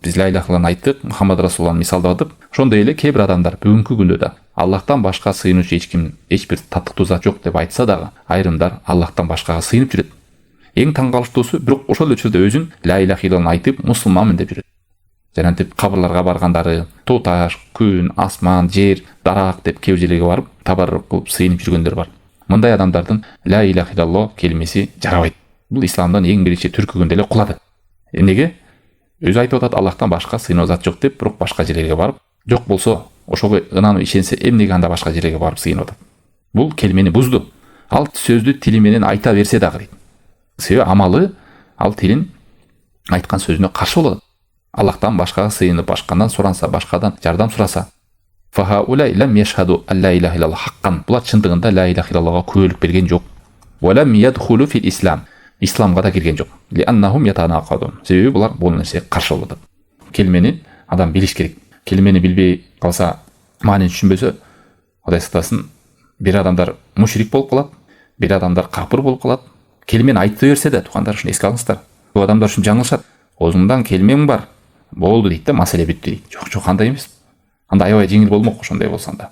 Биз ла иляха иллаллахны айттык, Мухаммад Расулаллахны мисалдап, ошондой эле кээ бир адамдар бүгүнкү күндө да Аллахтан башка сыйынуучу эч бир таттыктуу зат жок деп айтса дагы, айрымдар Аллахтан башкага сыйынып жүрөт. Эң таң калыштуусу, бирок ошол эле учурда өзүн ла иляха иллаллахны айтып, мусулманмын деп жүрөт. Жанантип кабырларга баргандары, тоо таш, күн, асман, жер, дарак деп кээ жерлерге барып, табаррук кылып сыйынып жүргөндөр бар. Мындай адамдардын ла иляха иллаллах келмеси жарабайт. Бул исламдын эң биринчи түркүгүндө эле кулады. Эмнеге? Өзү айтып атат, Аллахтан башка сыйынуу зат жок деп, бирок башка жерлерге барып, жок болсо, ошого ынанып ишенсе, эмнеге анда башка жерлерге барып сыйынып атат? Бул келмени бузду. Ал сөздү тили менен айта берсе дагы дейт. Себеби амалы ал тилин айткан сөзүнө каршы болот. Аллахтан башкага сыйынып, башкадан суранса, башкадан жардам сураса, фахаулай лам яшхаду ла иляха иллаллах хаккан. Булар чындыгында ла иляха иллаллахга күбөлүк берген жок. Ва лам ядхулу фил ислам. Исламга да кирген жок. Ли аннахум ятанақадун. Себеби булар бул нерсе каршы болот. Келмени адам билиш керек. Келмени билбей калса, маанини түшүнбөсө, Кудай сактасын, бир адамдар мушрик болуп калат, бир адамдар капыр болуп калат. Келмени айта берсе да, туугандар, ушуну эске алыңыздар. Бул адамдар ушун жаңылышат. Өзүңдөн келмең бар. Болду дейт да, маселе бүттү дейт. Жок, андай эмес. Анда аябай жеңил болмок ошондой болсоң да.